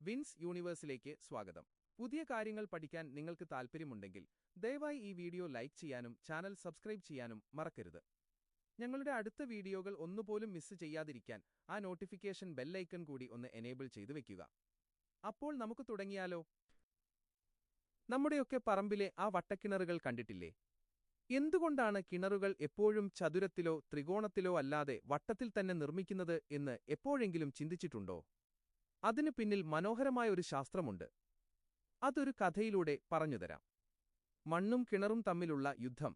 Wins യൂണിവേഴ്സിലേക്ക് സ്വാഗതം. പുതിയ കാര്യങ്ങൾ പഠിക്കാൻ നിങ്ങൾക്ക് താൽപ്പര്യമുണ്ടെങ്കിൽ ദയവായി ഈ വീഡിയോ ലൈക്ക് ചെയ്യാനും ചാനൽ സബ്സ്ക്രൈബ് ചെയ്യാനും മറക്കരുത്. ഞങ്ങളുടെ അടുത്ത വീഡിയോകൾ ഒന്നുപോലും മിസ് ചെയ്യാതിരിക്കാൻ ആ നോട്ടിഫിക്കേഷൻ ബെല്ലൈക്കൺ കൂടി ഒന്ന് എനേബിൾ ചെയ്തു വെക്കുക. അപ്പോൾ നമുക്ക് തുടങ്ങിയാലോ? നമ്മുടെയൊക്കെ പറമ്പിലെ ആ വട്ടക്കിണറുകൾ കണ്ടിട്ടില്ലേ? എന്തുകൊണ്ടാണ് കിണറുകൾ എപ്പോഴും ചതുരത്തിലോ ത്രികോണത്തിലോ അല്ലാതെ വട്ടത്തിൽ തന്നെ നിർമ്മിക്കുന്നത് എന്ന് എപ്പോഴെങ്കിലും ചിന്തിച്ചിട്ടുണ്ടോ? അതിനു പിന്നിൽ മനോഹരമായ ഒരു ശാസ്ത്രമുണ്ട്. അതൊരു കഥയിലൂടെ പറഞ്ഞുതരാം. മണ്ണും കിണറും തമ്മിലുള്ള യുദ്ധം.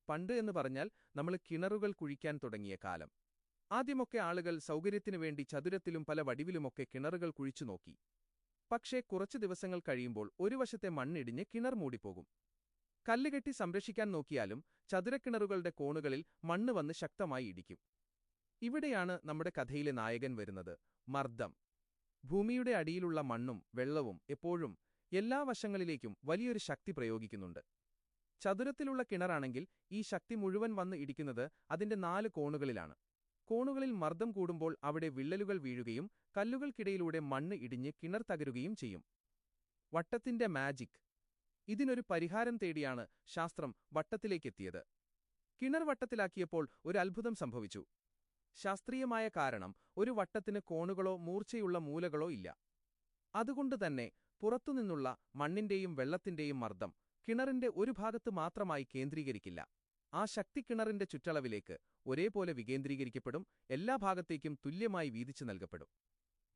പണ്ട് എന്ന് പറഞ്ഞാൽ നമ്മൾ കിണറുകൾ കുഴിക്കാൻ തുടങ്ങിയ കാലം. ആദ്യമൊക്കെ ആളുകൾ സൗകര്യത്തിനു വേണ്ടി ചതുരത്തിലും പല വടിവിലുമൊക്കെ കിണറുകൾ കുഴിച്ചു നോക്കി. പക്ഷേ കുറച്ചു ദിവസങ്ങൾ കഴിയുമ്പോൾ ഒരു വശത്തെ മണ്ണിടിഞ്ഞ് കിണർ മൂടിപ്പോകും. കല്ലുകെട്ടി സംരക്ഷിക്കാൻ നോക്കിയാലും ചതുരക്കിണറുകളുടെ കോണുകളിൽ മണ്ണ് വന്ന് ശക്തമായി ഇടിക്കും. ഇവിടെയാണ് നമ്മുടെ കഥയിലെ നായകൻ വരുന്നത്, മർദ്ദം. ഭൂമിയുടെ അടിയിലുള്ള മണ്ണും വെള്ളവും എപ്പോഴും എല്ലാ വശങ്ങളിലേക്കും വലിയൊരു ശക്തി പ്രയോഗിക്കുന്നുണ്ട്. ചതുരത്തിലുള്ള കിണറാണെങ്കിൽ ഈ ശക്തി മുഴുവൻ വന്ന് ഇടിക്കുന്നത് അതിന്റെ 4 കോണുകളിലാണ്. കോണുകളിൽ മർദ്ദം കൂടുമ്പോൾ അവിടെ വിള്ളലുകൾ വീഴുകയും കല്ലുകൾക്കിടയിലൂടെ മണ്ണ് ഇടിഞ്ഞ് കിണർ തകരുകയും ചെയ്യും. വട്ടത്തിന്റെ മാജിക്. ഇതിനൊരു പരിഹാരം തേടിയാണ് ശാസ്ത്രം വട്ടത്തിലേക്കെത്തിയത്. കിണർ വട്ടത്തിലാക്കിയപ്പോൾ ഒരു അത്ഭുതം സംഭവിച്ചു. ശാസ്ത്രീയമായ കാരണം, ഒരു വട്ടത്തിന് കോണുകളോ മൂർച്ചയുള്ള മൂലകളോ ഇല്ല. അതുകൊണ്ടുതന്നെ പുറത്തുനിന്നുള്ള മണ്ണിന്റെയും വെള്ളത്തിന്റെയും മർദ്ദം കിണറിന്റെ ഒരു ഭാഗത്ത് മാത്രമായി കേന്ദ്രീകരിക്കില്ല. ആ ശക്തി കിണറിന്റെ ചുറ്റളവിലേക്ക് ഒരേപോലെ വികേന്ദ്രീകരിക്കപ്പെടും, എല്ലാ ഭാഗത്തേക്കും തുല്യമായി വീതിച്ചു നൽകപ്പെടും.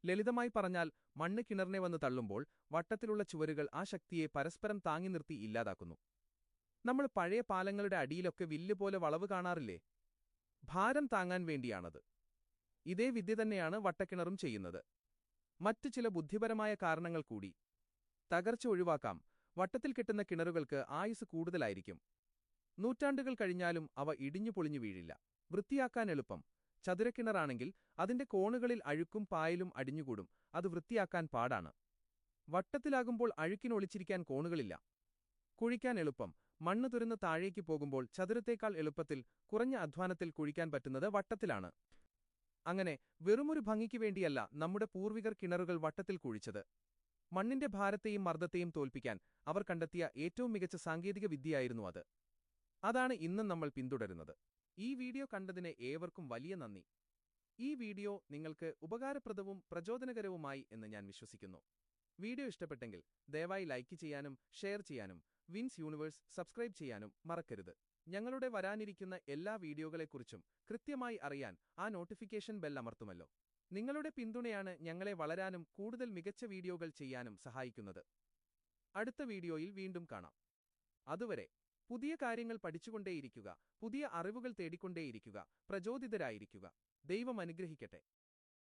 ലളിതമായി പറഞ്ഞാൽ, മണ്ണ് കിണറിനെ വന്ന് തള്ളുമ്പോൾ വട്ടത്തിലുള്ള ചുവരുകൾ ആ ശക്തിയെ പരസ്പരം താങ്ങി നിർത്തി ഇല്ലാതാക്കുന്നു. നമ്മൾ പഴയ പാലങ്ങളുടെ അടിയിലൊക്കെ വില്ലുപോലെ വളവ് കാണാറില്ലേ? ഭാരം താങ്ങാൻ വേണ്ടിയാണത്. ഇതേ വിദ്യ തന്നെയാണ് വട്ടക്കിണറും ചെയ്യുന്നത്. മറ്റു ചില ബുദ്ധിപരമായ കാരണങ്ങൾ കൂടി. തകർച്ച ഒഴിവാക്കാം. വട്ടത്തിൽ കെട്ടുന്ന കിണറുകൾക്ക് ആയുസ് കൂടുതലായിരിക്കും. നൂറ്റാണ്ടുകൾ കഴിഞ്ഞാലും അവ ഇടിഞ്ഞു പൊളിഞ്ഞു വീഴില്ല. വൃത്തിയാക്കാൻ എളുപ്പം. ചതുരക്കിണറാണെങ്കിൽ അതിന്റെ കോണുകളിൽ അഴുക്കും പായലും അടിഞ്ഞുകൂടും, അത് വൃത്തിയാക്കാൻ പാടാണ്. വട്ടത്തിലാകുമ്പോൾ അഴുക്കിനൊളിച്ചിരിക്കാൻ കോണുകളില്ല. കുഴിക്കാൻ എളുപ്പം. മണ്ണ് തുരന്ന് താഴേക്ക് പോകുമ്പോൾ ചതുരത്തേക്കാൾ എളുപ്പത്തിൽ കുറഞ്ഞ അധ്വാനത്തിൽ കുഴിക്കാൻ പറ്റുന്നത് വട്ടത്തിലാണ്. അങ്ങനെ വെറുമൊരു ഭംഗിക്ക് വേണ്ടിയല്ല നമ്മുടെ പൂർവികർ കിണറുകൾ വട്ടത്തിൽ കുഴിച്ചത്. മണ്ണിന്റെ ഭാരത്തെയും മർദ്ദത്തെയും തോൽപ്പിക്കാൻ അവർ കണ്ടെത്തിയ ഏറ്റവും മികച്ച സാങ്കേതിക വിദ്യയായിരുന്നു അത്. അതാണ് ഇന്നും നമ്മൾ പിന്തുടരുന്നത്. ഈ വീഡിയോ കണ്ടതിന് ഏവർക്കും വലിയ നന്ദി. ഈ വീഡിയോ നിങ്ങൾക്ക് ഉപകാരപ്രദവും പ്രചോദനകരവുമായി എന്ന് ഞാൻ വിശ്വസിക്കുന്നു. വീഡിയോ ഇഷ്ടപ്പെട്ടെങ്കിൽ ദയവായി ലൈക്ക് ചെയ്യാനും ഷെയർ ചെയ്യാനും വിൻസ് യൂണിവേഴ്സ് സബ്സ്ക്രൈബ് ചെയ്യാനും മറക്കരുത്. ഞങ്ങളുടെ വരാനിരിക്കുന്ന എല്ലാ വീഡിയോകളെക്കുറിച്ചും കൃത്യമായി അറിയാൻ ആ നോട്ടിഫിക്കേഷൻ ബെൽ അമർത്തുമല്ലോ. നിങ്ങളുടെ പിന്തുണയാണ് ഞങ്ങളെ വളരാനും കൂടുതൽ മികച്ച വീഡിയോകൾ ചെയ്യാനും സഹായിക്കുന്നത്. അടുത്ത വീഡിയോയിൽ വീണ്ടും കാണാം. അതുവരെ പുതിയ കാര്യങ്ങൾ പഠിച്ചുകൊണ്ടേയിരിക്കുക, പുതിയ അറിവുകൾ തേടിക്കൊണ്ടേയിരിക്കുക, പ്രചോദിതരായിരിക്കുക. ദൈവം അനുഗ്രഹിക്കട്ടെ.